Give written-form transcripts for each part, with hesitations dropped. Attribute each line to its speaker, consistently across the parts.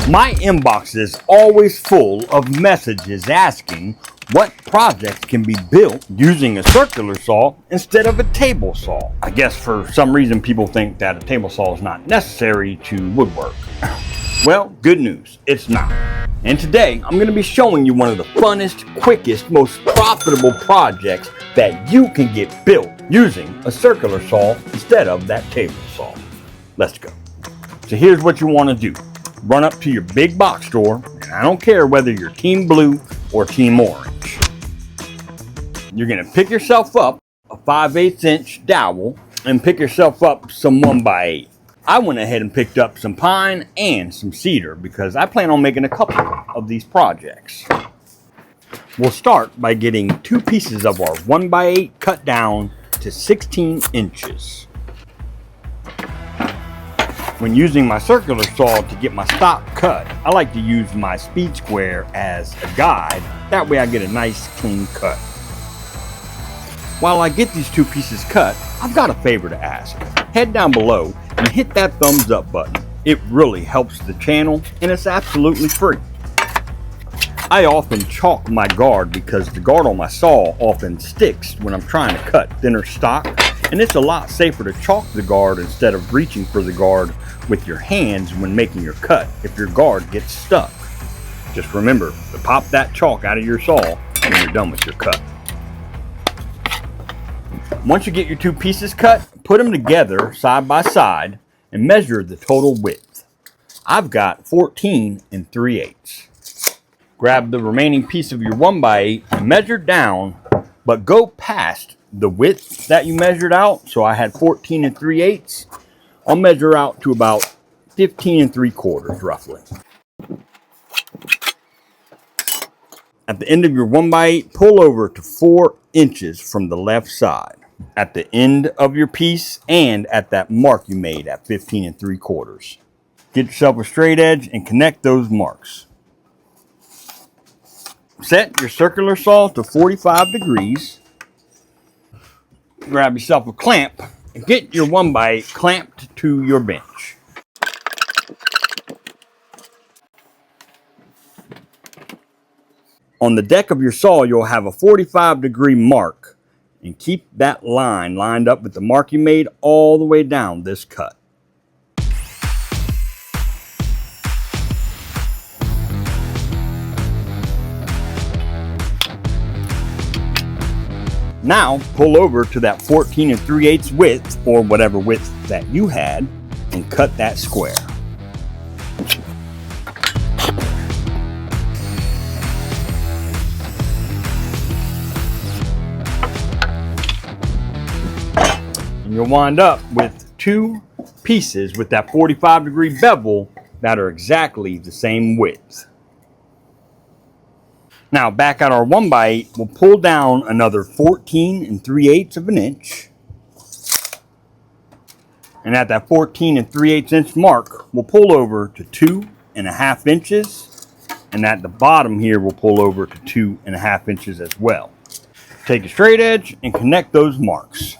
Speaker 1: My inbox is always full of messages asking what projects can be built using a circular saw instead of a table saw. I guess for some reason people think that a table saw is not necessary to woodwork. Well, good news, it's not. And today I'm going to be showing you one of the funnest, quickest, most profitable projects that you can get built using a circular saw instead of that table saw. Let's go. So here's what you want to do. Run up to your big box store, and I don't care whether you're Team Blue or Team Orange. You're going to pick yourself up a 5/8 inch dowel and pick yourself up some 1x8. I went ahead and picked up some pine and some cedar because I plan on making a couple of these projects. We'll start by getting 2 pieces of our 1x8 cut down to 16 inches. When using my circular saw to get my stock cut, I like to use my speed square as a guide. That way I get a nice clean cut. While I get these 2 pieces cut, I've got a favor to ask. Head down below and hit that thumbs up button. It really helps the channel and it's absolutely free. I often chalk my guard because the guard on my saw often sticks when I'm trying to cut thinner stock, and it's a lot safer to chalk the guard instead of reaching for the guard with your hands when making your cut if your guard gets stuck. Just remember to pop that chalk out of your saw when you're done with your cut. Once you get your 2 pieces cut, put them together side by side and measure the total width. I've got 14 3/8. Grab the remaining piece of your 1x8 and measure down, but go past the width that you measured out. So I had 14 3/8. I'll measure out to about 15 3/4 roughly. At the end of your 1x8, pull over to 4 inches from the left side at the end of your piece and at that mark you made at 15 3/4. Get yourself a straight edge and connect those marks. Set your circular saw to 45 degrees. Grab yourself a clamp and get your 1x8 clamped to your bench. On the deck of your saw, you'll have a 45-degree mark, and keep that line lined up with the mark you made all the way down this cut. Now pull over to that 14 3/8 width, or whatever width that you had, and cut that square. And you'll wind up with 2 pieces with that 45-degree bevel that are exactly the same width. Now back at our 1x8, we'll pull down another 14 3/8 of an inch. And at that 14 3/8 inch mark, we'll pull over to 2.5 inches. And at the bottom here, we'll pull over to 2.5 inches as well. Take a straight edge and connect those marks.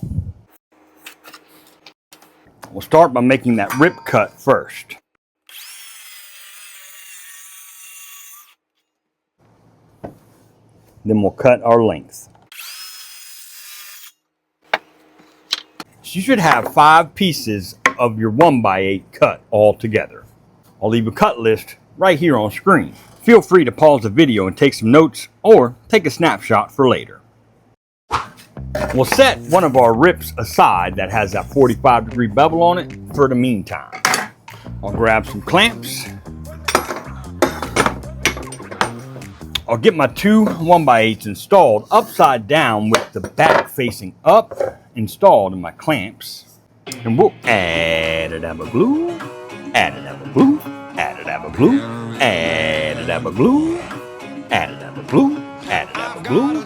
Speaker 1: We'll start by making that rip cut first. Then we'll cut our length. So you should have 5 pieces of your 1x8 cut all together. I'll leave a cut list right here on screen. Feel free to pause the video and take some notes or take a snapshot for later. We'll set one of our rips aside that has that 45-degree bevel on it for the meantime. I'll grab some clamps. I'll get my 2 1x8s installed upside down with the back facing up, installed in my clamps. And we'll add a dab of glue, add a dab of glue, add a dab of glue, add a dab of glue, add a dab of glue, add a dab of glue.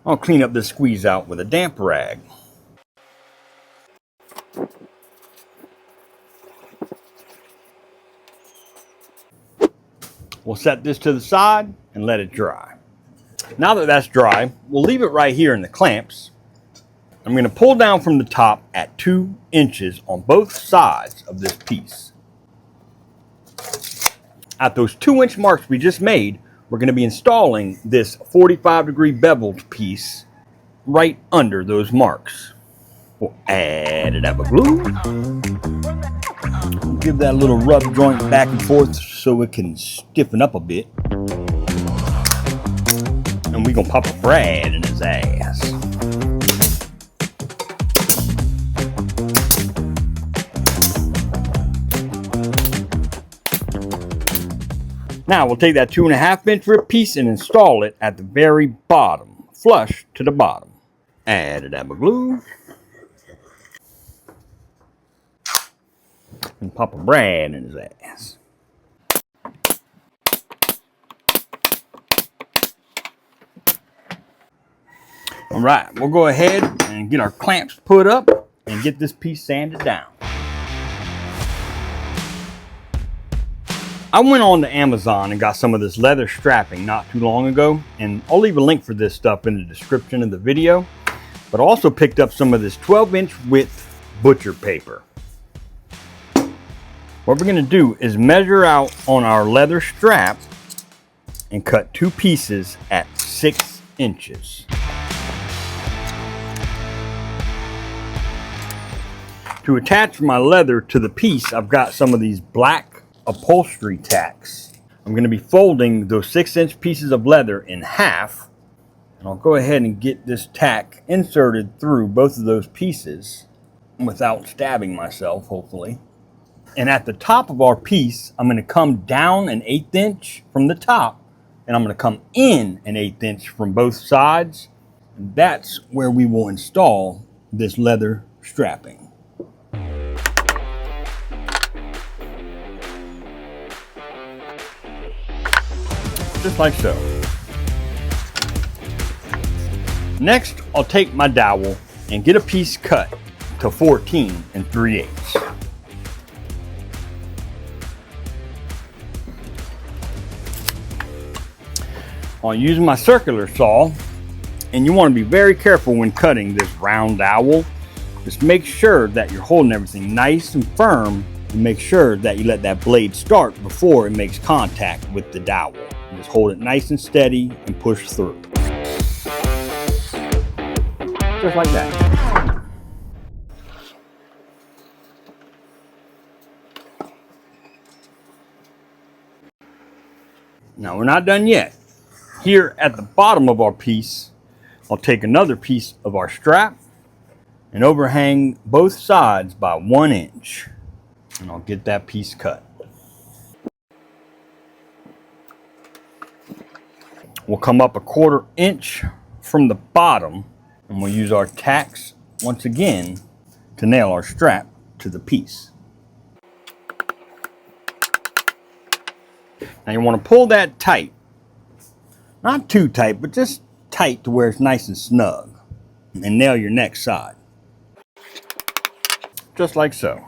Speaker 1: I'll clean up this squeeze out with a damp rag. We'll set this to the side and let it dry. Now that that's dry, we'll leave it right here in the clamps. I'm going to pull down from the top at 2 inches on both sides of this piece. At those 2-inch marks we just made, we're going to be installing this 45-degree beveled piece right under those marks. We'll add it up with glue. Give that little rub joint back and forth so it can stiffen up a bit. And we're going to pop a Brad in his ass. Now we'll take that 2.5-inch rip piece and install it at the very bottom, flush to the bottom. Add a dab of glue. And pop a Brad in his ass. All right, we'll go ahead and get our clamps put up and get this piece sanded down. I went on to Amazon and got some of this leather strapping not too long ago, and I'll leave a link for this stuff in the description of the video. But I also picked up some of this 12-inch width butcher paper. What we're going to do is measure out on our leather strap and cut 2 pieces at 6 inches. To attach my leather to the piece, I've got some of these black upholstery tacks. I'm going to be folding those 6-inch pieces of leather in half, and I'll go ahead and get this tack inserted through both of those pieces without stabbing myself, hopefully. And at the top of our piece, I'm going to come down an 1/8 inch from the top, and I'm going to come in an 1/8 inch from both sides. And that's where we will install this leather strapping. Just like so. Next, I'll take my dowel and get a piece cut to 14 3/8. I'll use my circular saw, and you want to be very careful when cutting this round dowel. Just make sure that you're holding everything nice and firm, and make sure that you let that blade start before it makes contact with the dowel. And just hold it nice and steady and push through. Just like that. Now we're not done yet. Here at the bottom of our piece, I'll take another piece of our strap and overhang both sides by 1 inch. And I'll get that piece cut. We'll come up 1/4 inch from the bottom, and we'll use our tacks once again to nail our strap to the piece. Now you want to pull that tight. Not too tight, but just tight to where it's nice and snug. And nail your next side. Just like so.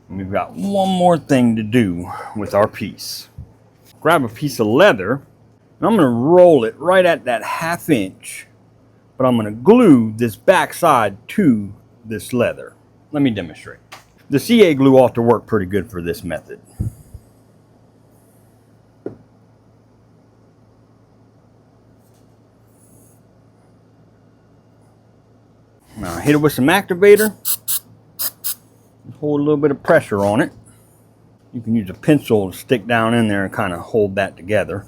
Speaker 1: And we've got one more thing to do with our piece. Grab a piece of leather, and I'm going to roll it right at that 1/2 inch, but I'm going to glue this back side to this leather. Let me demonstrate. The CA glue ought to work pretty good for this method. Now hit it with some activator, hold a little bit of pressure on it. You can use a pencil to stick down in there and kind of hold that together.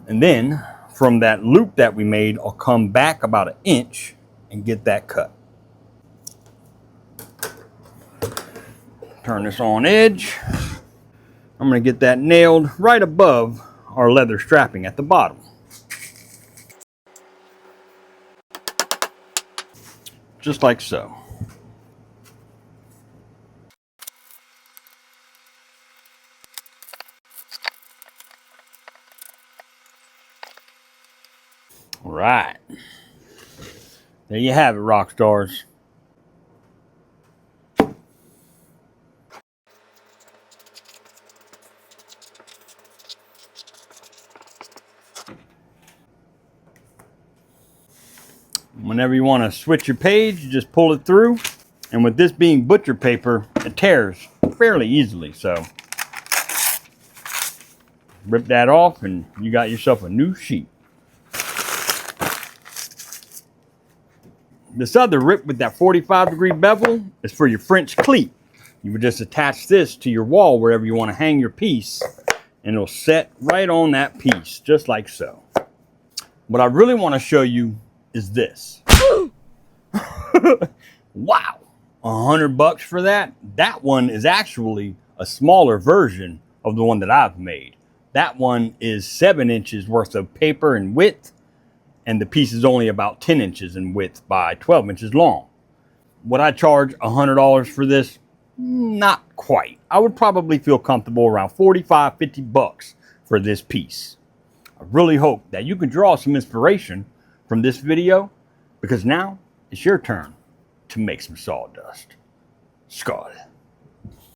Speaker 1: And then from that loop that we made, I'll come back about 1 inch and get that cut. Turn this on edge. I'm going to get that nailed right above our leather strapping at the bottom. Just like so. All right. There you have it, rock stars. Whenever you want to switch your page, you just pull it through. And with this being butcher paper, it tears fairly easily. So rip that off and you got yourself a new sheet. This other rip with that 45-degree bevel is for your French cleat. You would just attach this to your wall wherever you want to hang your piece, and it'll set right on that piece, just like so. What I really want to show you is this. Wow, $100 for that? That one is actually a smaller version of the one that I've made. That one is 7 inches worth of paper in width, and the piece is only about 10 inches in width by 12 inches long. Would I charge $100 for this? Not quite. I would probably feel comfortable around $45, $50 for this piece. I really hope that you can draw some inspiration from this video, because now it's your turn to make some sawdust. Scott.